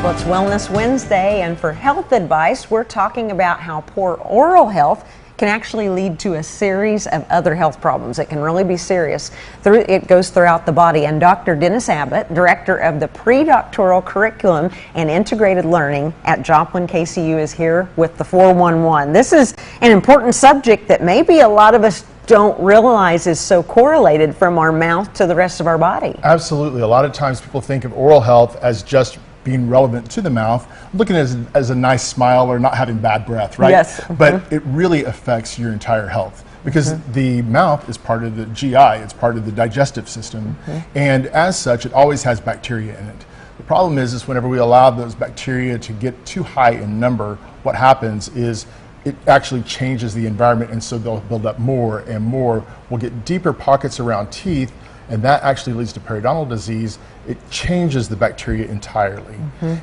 Well, it's Wellness Wednesday, and for health advice, we're talking about how poor oral health can actually lead to a series of other health problems. It can really be serious. It goes throughout the body. And Dr. Dennis Abbott, director of the Predoctoral Curriculum and Integrated Learning at Joplin KCU, is here with the 411. This is an important subject that maybe a lot of us don't realize is so correlated from our mouth to the rest of our body. Absolutely. A lot of times people think of oral health as just being relevant to the mouth, looking as a nice smile or not having bad breath, right? Yes. But it really affects your entire health because the mouth is part of the GI, it's part of the digestive system, and as such, it always has bacteria in it. The problem is whenever we allow those bacteria to get too high in number, what happens is it actually changes the environment, and so they'll build up more and more. We'll get deeper pockets around teeth, and that actually leads to periodontal disease. It changes the bacteria entirely.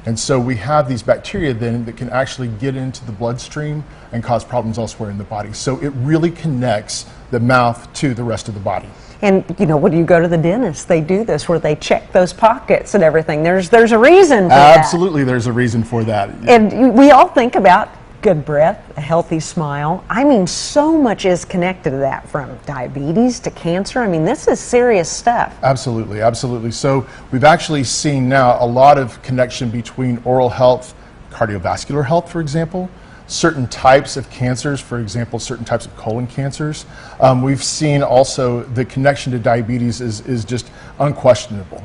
And so we have these bacteria then that can actually get into the bloodstream and cause problems elsewhere in the body. So it really connects the mouth to the rest of the body. And you know, when you go to the dentist, they do this where they check those pockets and everything. There's a reason for that. Absolutely, there's a reason for that. And we all think about good breath, a healthy smile. I mean, so much is connected to that, from diabetes to cancer. I mean, this is serious stuff. Absolutely, absolutely. So we've actually seen now a lot of connection between oral health, cardiovascular health, for example, certain types of cancers, for example, certain types of colon cancers. We've seen also the connection to diabetes is just unquestionable.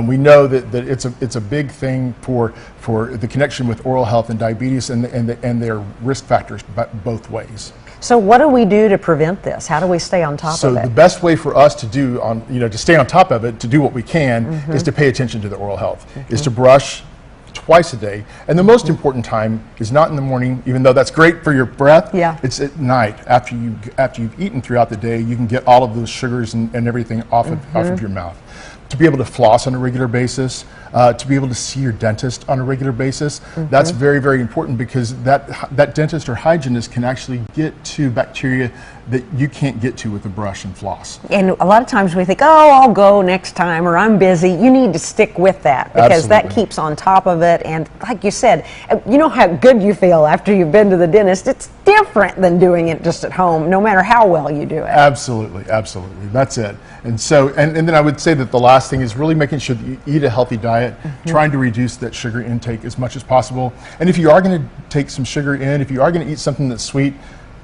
We know that it's a big thing for the connection with oral health and diabetes and their risk factors both ways. So what do we do to prevent this? How do we stay on top of it? So the best way for us to do to stay on top of it, to do what we can, is to pay attention to the oral health, is to brush twice a day. And the most important time is not in the morning, even though that's great for your breath. Yeah. It's at night after you've eaten throughout the day. You can get all of those sugars and everything off of your mouth. To be able to floss on a regular basis, to be able to see your dentist on a regular basis, that's very, very important, because that dentist or hygienist can actually get to bacteria that you can't get to with a brush and floss. And a lot of times we think, oh, I'll go next time, or I'm busy. You need to stick with that, because that keeps on top of it. And like you said, you know how good you feel after you've been to the dentist. It's different than doing it just at home, no matter how well you do it. Absolutely, absolutely. That's it. And so, and then I would say that the last thing is really making sure that you eat a healthy diet, trying to reduce that sugar intake as much as possible. And if you are going to take some sugar in, if you are going to eat something that's sweet,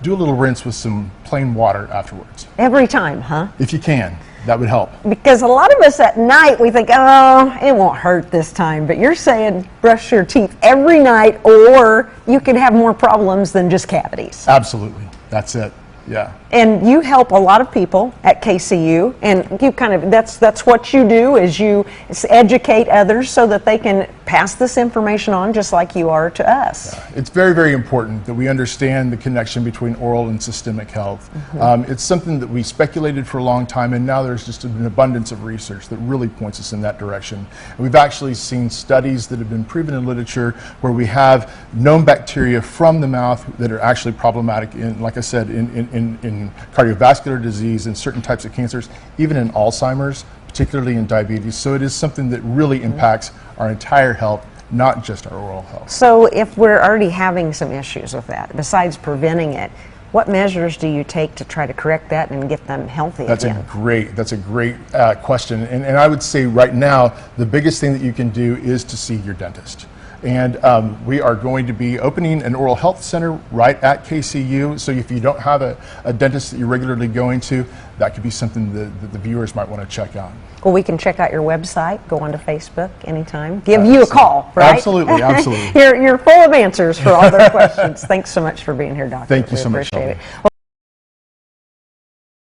do a little rinse with some plain water afterwards. Every time, huh? If you can, that would help. Because a lot of us at night, we think, oh, it won't hurt this time. But you're saying brush your teeth every night, or you could have more problems than just cavities. Absolutely. That's it. Yeah. And you help a lot of people at KCU, and you kind of, that's what you do, is you educate others so that they can pass this information on just like you are to us. Yeah. It's very, very important that we understand the connection between oral and systemic health. It's something that we speculated for a long time, and now there's just an abundance of research that really points us in that direction. And we've actually seen studies that have been proven in literature where we have known bacteria from the mouth that are actually problematic in, like I said, in cardiovascular disease and certain types of cancers, even in Alzheimer's, particularly in diabetes. So it is something that really impacts our entire health, not just our oral health. So if we're already having some issues with that, besides preventing it, what measures do you take to try to correct that and get them healthy again? That's a great question. And I would say right now, the biggest thing that you can do is to see your dentist. And we are going to be opening an oral health center right at KCU. So if you don't have a dentist that you're regularly going to, that could be something that the viewers might want to check out. Well, we can check out your website, go onto Facebook anytime, give you a call, right? Absolutely, absolutely. You're full of answers for all their questions. Thanks so much for being here, Doctor. Thank you so much, appreciate Shelby. it.